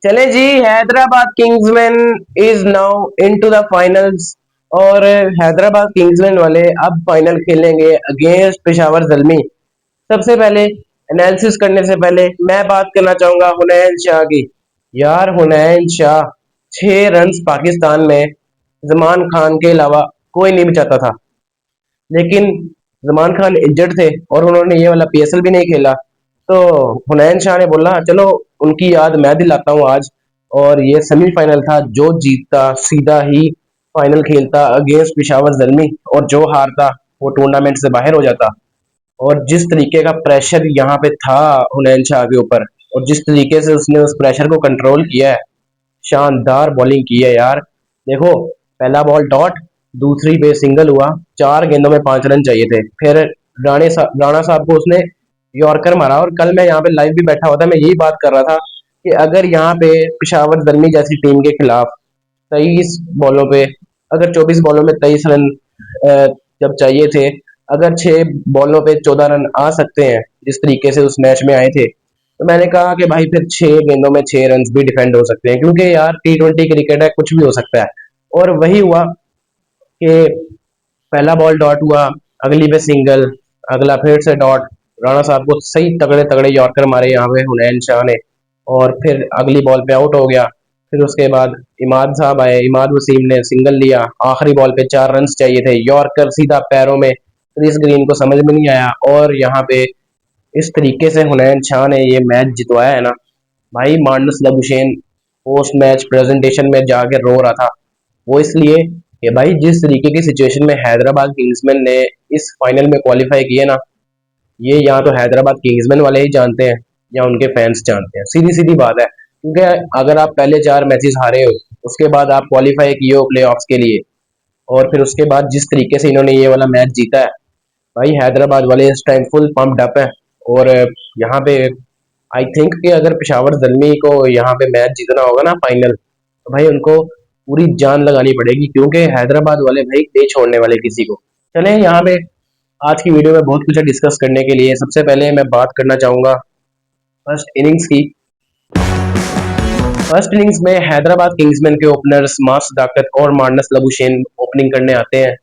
चले जी, Hyderabad Kingsmen is now into the finals. और हैदराबाद किंग्समैन वाले अब फाइनल खेलेंगे अगेंस्ट पेशावर जल्मी। सबसे पहले एनालिसिस करने से पहले मैं बात करना चाहूंगा हुनैन शाह की। यार हुनैन शाह 6 रन्स पाकिस्तान में जमान खान के अलावा कोई नहीं बचाता था, लेकिन जमान खान इंजर्ड थे और उन्होंने ये वाला पीएसएल भी नहीं खेला। तो हुनैन शाह ने बोला चलो उनकी याद मैं दिलाता हूँ आज। और ये सेमीफाइनल था, जो जीतता सीधा ही फाइनल खेलता अगेंस्ट पिशावर जल्मी, और जो हारता वो टूर्नामेंट से बाहर हो जाता। और जिस तरीके का प्रेशर यहाँ पे था हुनैन शाह के ऊपर, और जिस तरीके से उसने उस प्रेशर को कंट्रोल किया है, शानदार बॉलिंग की है यार। देखो, पहला बॉल डॉट, दूसरी पे सिंगल हुआ, 4 गेंदों में 5 रन चाहिए थे। फिर राणा साहब को उसने यॉर्कर मारा। और कल मैं यहाँ पे लाइव भी बैठा हुआ था, मैं यही बात कर रहा था कि अगर यहाँ पे पिशावर दलमी जैसी टीम के खिलाफ 23 बॉलों पे, अगर 24 बॉलों में 23 रन जब चाहिए थे, अगर 6 बॉलों पे 14 रन आ सकते हैं जिस तरीके से उस मैच में आए थे, तो मैंने कहा कि भाई फिर 6 गेंदों में 6 रन भी डिफेंड हो सकते हैं, क्योंकि यार T20 क्रिकेट है, कुछ भी हो सकता है। और वही हुआ कि पहला बॉल डॉट हुआ, अगली पे सिंगल, अगला फिर से डॉट। राणा साहब को सही तगड़े तगड़े यॉर्कर मारे यहाँ पे हुनैन शाह ने, और फिर अगली बॉल पे आउट हो गया। फिर उसके बाद इमाद साहब आए, इमाद वसीम ने सिंगल लिया, आखिरी बॉल पे 4 रन चाहिए थे, यॉर्कर सीधा पैरों में, क्रिस ग्रीन को समझ में नहीं आया। और यहाँ पे इस तरीके से हुनैन शाह ने ये मैच जितवाया है ना भाई। Marnus Labuschagne post match presentation में जाके रो रहा था। वो इसलिए कि भाई जिस तरीके की सिचुएशन में हैदराबाद किंग्समैन ने इस फाइनल में क्वालिफाई किए ना, ये या तो हैदराबाद किंग्समैन वाले ही जानते हैं या उनके फैंस जानते हैं, सीधी सीधी बात है। क्योंकि अगर आप पहले 4 मैचेस हारे हो, उसके बाद आप क्वालिफाई किए हो प्लेऑफ्स के लिए, और फिर उसके बाद जिस तरीके से इन्होंने ये वाला मैच जीता है, भाई हैदराबाद वाले इस टाइम फुल पम्प्ड अप है। और यहाँ पे आई थिंक कि अगर पेशावर जल्मी को यहाँ पे मैच जीतना होगा ना फाइनल, तो भाई उनको पूरी जान लगानी पड़ेगी, क्योंकि हैदराबाद वाले भाई नहीं छोड़ने वाले किसी को। चले यहाँ पे आज की वीडियो में बहुत कुछ है डिस्कस करने के लिए। सबसे पहले मैं बात करना चाहूंगा फर्स्ट इनिंग्स की। फर्स्ट इनिंग्स में हैदराबाद किंग्समैन के ओपनर्स मास दाकत और मार्नस लबुशेन ओपनिंग करने आते हैं।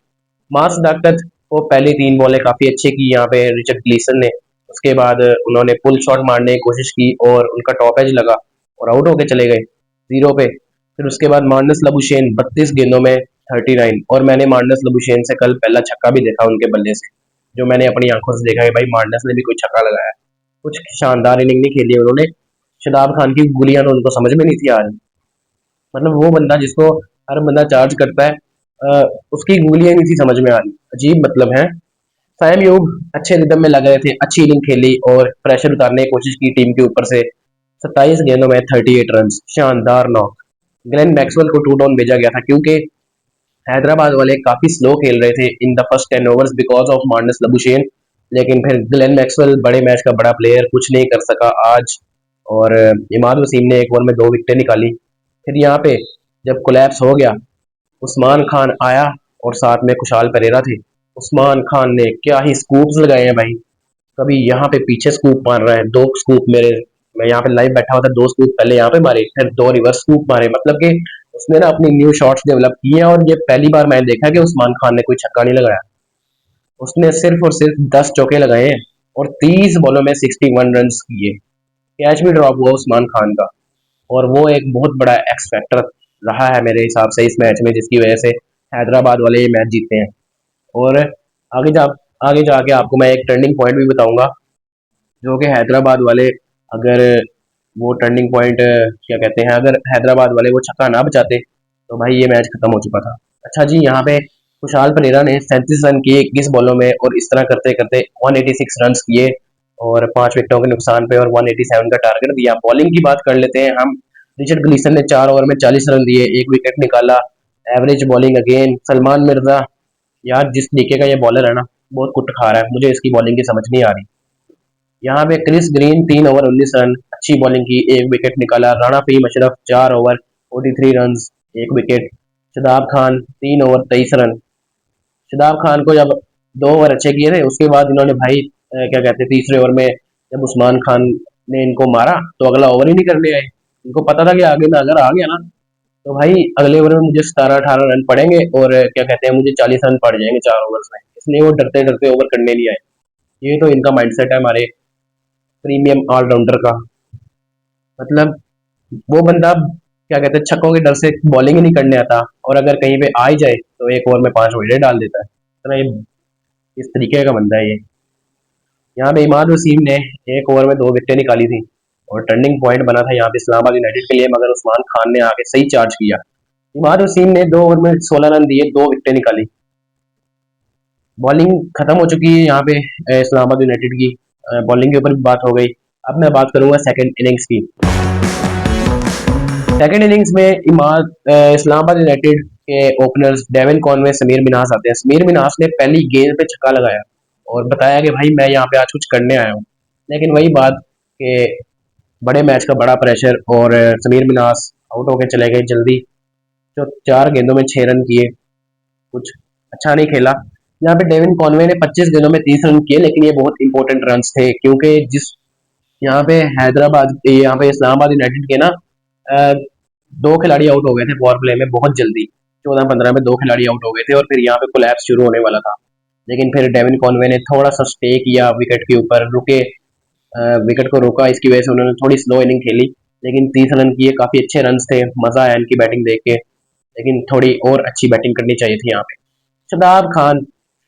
मास दाकत को पहली 3 बॉलें काफी अच्छी की यहाँ पे रिचर्ड ग्लीसन ने। उसके बाद उन्होंने पुल शॉट मारने की कोशिश की और उनका टॉप एज लगा और आउट होके चले गए 0 पे। फिर उसके बाद मार्नस लबुशेन 32 गेंदों में 39। और मैंने मार्नस लबुशेन से कल पहला छक्का भी देखा उनके बल्ले से, जो मैंने अपनी आंखों से देखा है भाई मार्नस ने भी कोई छक्का लगाया है। कुछ शानदार इनिंग नहीं खेली उन्होंने। शदाब खान की गोलियां तो उनको समझ में नहीं थी आ रही। मतलब वो बंदा जिसको हर बंदा चार्ज करता है, उसकी गोलियां नहीं थी समझ में आ रही। अजीब मतलब है। साइम यूब अच्छे रिदम में लग रहे थे, अच्छी इनिंग खेली और प्रेशर उतारने की कोशिश की टीम के ऊपर से। 27 गेंदों में 38 रन, शानदार नॉक। ग्लेन मैक्सवेल को 2 डाउन भेजा गया था, क्योंकि हैदराबाद वाले काफी स्लो खेल रहे थे in the first 10 overs because of Marnus Labuschagne. लेकिन फिर ग्लेन मैक्सवेल बड़े मैच का बड़ा प्लेयर कुछ नहीं कर सका आज। और इमाद वसीम ने एक ओवर में 2 विकेटें निकाली। फिर यहाँ पे जब कोलैप्स हो गया, उस्मान खान आया और साथ में खुशहाल परेरा थे। उस्मान खान ने क्या ही स्कूप्स लगाए हैं भाई। कभी यहाँ पे पीछे स्कूप मार रहा है, 2 स्कूप मेरे, मैं यहाँ पे लाइव बैठा हुआ था, 2 स्कूप पहले यहाँ पे मारे, फिर 2 रिवर्स स्कूप मारे। मतलब कि उसने ना अपनी न्यू शॉट्स डेवलप की हैं। और ये पहली बार मैंने देखा कि उस्मान खान ने कोई छक्का नहीं लगाया। उसने सिर्फ और सिर्फ 10 चौके लगाए हैं और 30 बॉलों में 61 रन किए। कैच भी ड्रॉप हुआ उस्मान खान का। और वो एक बहुत बड़ा एक्स फैक्टर रहा है मेरे हिसाब से इस मैच में, जिसकी वजह से हैदराबाद वाले ये मैच जीते हैं। और आगे जा आगे जाके आपको मैं एक टर्निंग पॉइंट भी बताऊंगा, जो कि हैदराबाद वाले, अगर वो टर्निंग पॉइंट क्या कहते हैं, अगर हैदराबाद वाले वो छक्का ना बचाते तो भाई ये मैच खत्म हो चुका था। अच्छा जी, यहाँ पे खुशहाल परेरा ने 37 रन किए 21 बॉलों में, और इस तरह करते करते 186 रन किए और 5 विकेटों के नुकसान पे, और 187 का टारगेट दिया। बॉलिंग की बात कर लेते हैं हम। रिचर्ड ग्लीसन ने 4 ओवर में 40 रन दिए, 1 विकेट निकाला। Average bowling again Salman Mirza. यार जिस तरीके का ये बॉलर है ना, बहुत कुट खा रहा है, मुझे इसकी बॉलिंग की समझ नहीं आ रही। यहाँ पे क्रिस ग्रीन 3 ओवर 19 रन, अच्छी बॉलिंग की, 1 विकेट निकाला। Rana Faheem Ashraf 4 over 43 run, 1 wicket. Shadab Khan 3 over 23 run. Shadab Khan को जब 2 ओवर अच्छे किए थे, उसके बाद इन्होंने भाई क्या कहते हैं, तीसरे ओवर में जब उस्मान खान ने इनको मारा तो अगला ओवर ही नहीं करने आए। उनको पता था कि आगे मैं अगर आ गया ना तो भाई अगले ओवर में मुझे 17-18 रन पड़ेंगे और क्या कहते हैं मुझे 40 रन पड़ जाएंगे 4 ओवर्स में, इसलिए वो डरते डरते ओवर करने नहीं आए। ये तो इनका माइंडसेट है हमारे प्रीमियम ऑलराउंडर का। मतलब वो बंदा क्या कहते हैं छक्कों के डर से बॉलिंग ही नहीं करने आता, और अगर कहीं पे आ ही जाए तो एक ओवर में 5 विकेट डाल देता है। इतना ये इस तरीके का बंदा है ये। यहाँ पे इमाद वसीम ने एक ओवर में 2 विकेटें निकाली थी और टर्निंग पॉइंट बना था यहाँ पे इस्लामाबाद यूनाइटेड के लिए, मगर उस्मान खान ने आके सही चार्ज किया। इमाद वसीम ने 2 ओवर में 16 रन दिए, 2 विकेटें निकाली। बॉलिंग खत्म हो चुकी है यहाँ पे इस्लामाबाद यूनाइटेड की। बॉलिंग के ऊपर भी बात हो गई। अब मैं बात करूंगा सेकंड इनिंग्स की। सेकंड इनिंग्स में इस्लामाबाद यूनाइटेड के openers Devon Conway, Sameer Minhas आते हैं। समीर मिन्हास ने पहली गेंद पे छक्का लगाया और बताया कि भाई मैं यहाँ पे आज कुछ करने आया हूँ। लेकिन वही बात कि बड़े मैच का बड़ा प्रेशर, और समीर मिन्हास आउट होकर चले गए जल्दी। जो 4 गेंदों में 6 रन किए, कुछ अच्छा नहीं खेला। यहाँ पे डेविन कॉनवे ने 25 गेंदों में 30 रन किए, लेकिन ये बहुत इंपॉर्टेंट रन थे क्योंकि जिस यहाँ पे यहाँ पे इस्लामाबाद यूनाइटेड के ना अ, 2 खिलाड़ी आउट हो गए थे पावर प्ले में बहुत जल्दी। 14-15 में 2 खिलाड़ी आउट हो गए थे और फिर यहाँ पे कोलैप्स शुरू होने वाला था। लेकिन फिर डेविन कॉनवे ने थोड़ा सा स्टे किया, विकेट के ऊपर रुके, विकेट को रोका। इसकी वजह से उन्होंने थोड़ी स्लो इनिंग खेली, लेकिन 30 रन किए, काफी अच्छे रन थे। मजा आया इनकी बैटिंग देख के, लेकिन थोड़ी और अच्छी बैटिंग करनी चाहिए थी यहाँ पे। शादाब खान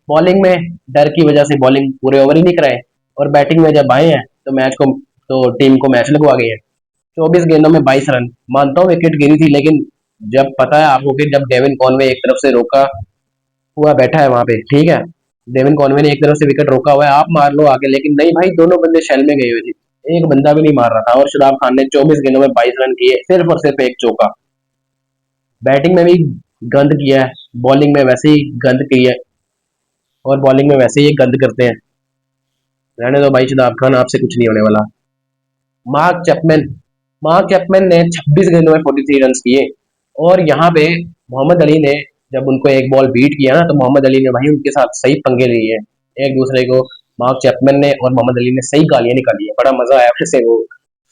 बॉलिंग में डर की वजह से बॉलिंग पूरे ओवर ही नहीं कराए, और बैटिंग में जब आए हैं तो टीम को मैच लगवा गए हैं। 24 गेंदों में 22 रन। मानता हूँ विकेट गिरी थी, लेकिन जब पता है आपको कि जब डेविन कॉनवे एक तरफ से रोका हुआ बैठा है वहां पे, ठीक है, डेविन कॉनवे ने एक तरफ से विकेट रोका हुआ है, आप मार लो आगे, लेकिन नहीं भाई, दोनों बंदे शेल में गए हुए थे, एक बंदा भी नहीं मार रहा था। और शादाब खान ने 24 गेंदों में 22 रन किए, सिर्फ और सिर्फ एक चौका। बैटिंग में भी गंद किया है, बॉलिंग में वैसे ही गंद की है, और बॉलिंग में वैसे ही ये गंद करते हैं। रहने दो भाई शादाब खान, आपसे कुछ नहीं होने वाला। मार्क चैपमैन मार्क चैपमैन ने 26 गेंदों में 43 रन किए, और यहाँ पे मोहम्मद अली ने जब उनको एक बॉल बीट किया ना, तो मोहम्मद अली ने भाई उनके साथ सही पंगे लिए हैं एक दूसरे को। मार्क चैपमैन ने और मोहम्मद अली ने सही गालियां निकाली है, बड़ा मजा आया वैसे वो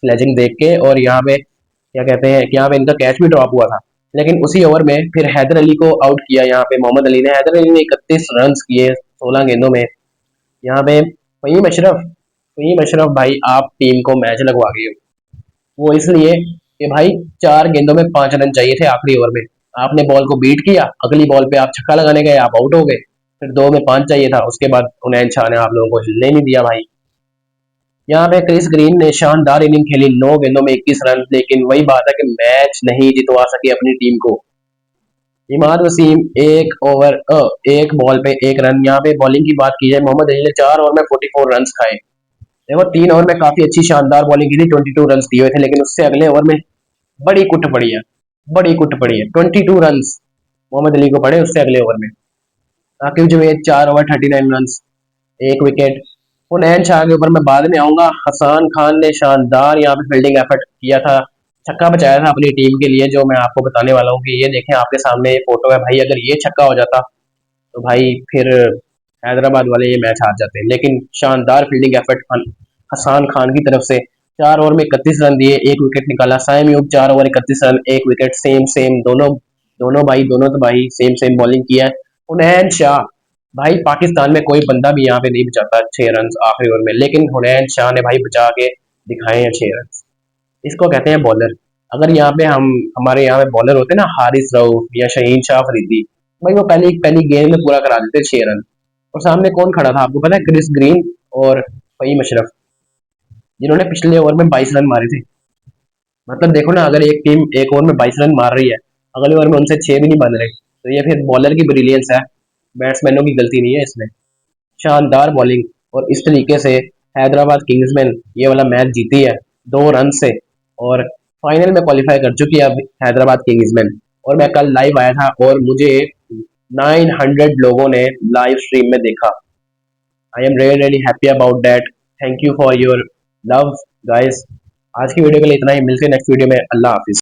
स्लेजिंग देख के। और यहाँ पे क्या कहते हैं कि यहाँ पे इनका कैच भी ड्रॉप हुआ था, लेकिन उसी ओवर में फिर हैदर अली को आउट किया यहाँ पे मोहम्मद अली ने। हैदर अली ने 31 रन किए 16 गेंदों में। यहाँ पे फहीम अशरफ भाई आप टीम को मैच लगवा गए हो। वो इसलिए कि भाई 4 गेंदों में 5 रन चाहिए थे आखिरी ओवर में, आपने बॉल को बीट किया, अगली बॉल पे आप छक्का लगाने गए, आप आउट हो गए। फिर 2 में 5 चाहिए था, उसके बाद उनैन शाह ने आप लोगों को हिलने नहीं दिया भाई। यहाँ पे क्रिस ग्रीन ने शानदार इनिंग खेली, 9 गेंदों में 21 रन, लेकिन वही बात है कि मैच नहीं जितवा सके अपनी टीम को। इमाद वसीम एक बॉल पे 1 रन। यहाँ पे बॉलिंग की बात की जाए, मोहम्मद अली ने 4 ओवर में 44 रन खाए। देखो 3 ओवर में काफी अच्छी शानदार बॉलिंग की थी, 22 रन दिए हुए थे, लेकिन उससे अगले ओवर में बड़ी कुट पड़ी है, बड़ी कुट पड़ी है। 22 रन मोहम्मद अली को पड़े उससे अगले ओवर में। Aqib Javed 4 over 39 run, 1 wicket. Hunain Shah के ऊपर मैं बाद में आऊंगा। हसान खान ने शानदार यहाँ पे फील्डिंग एफर्ट किया था, छक्का बचाया था अपनी टीम के लिए, जो मैं आपको बताने वाला हूँ कि ये देखें आपके सामने ये फोटो है भाई, अगर ये छक्का हो जाता तो भाई फिर हैदराबाद वाले ये मैच हार जाते हैं। लेकिन शानदार फील्डिंग एफर्ट हसान खान की तरफ से। 4 ओवर में 31 रन दिए, 1 विकेट निकाला। Saim Ayub 4 over 31 run, 1 wicket. Same same दोनों दोनों तो भाई सेम सेम बॉलिंग किया है। हुनैन शाह भाई, पाकिस्तान में कोई बंदा भी यहाँ पे नहीं बचाता 6 रन आखिरी ओवर में, लेकिन हुनैन शाह ने भाई बचा के दिखाए हैं 6 रन। इसको कहते हैं बॉलर। अगर यहाँ पे हमारे यहाँ पे बॉलर होते ना हारिस रऊफ या शहीन शाह अफरीदी, भाई वो पहली पहली गेंद में पूरा करा देते 6 रन। और सामने कौन खड़ा था आपको पता है? क्रिस ग्रीन और फहीम अशरफ, जिन्होंने पिछले ओवर में 22 रन मारे थे। मतलब देखो ना, अगर एक टीम एक ओवर में 22 रन मार रही है, अगले ओवर में उनसे 6 भी नहीं बन रहे, तो ये फिर बॉलर की ब्रिलियंस है, बैट्समैनों की गलती नहीं है इसमें। शानदार बॉलिंग, और इस तरीके से हैदराबाद किंग्समैन ये वाला मैच जीती है 2 रन से, और फाइनल में क्वालिफाई कर चुकी है अब हैदराबाद किंग्समैन। और मैं कल लाइव आया था और मुझे 900 लोगों ने लाइव स्ट्रीम में देखा। I am really really happy about that. Thank you for your love guys. आज की वीडियो के लिए इतना ही, मिलते हैं नेक्स्ट वीडियो में। अल्लाह हाफिज।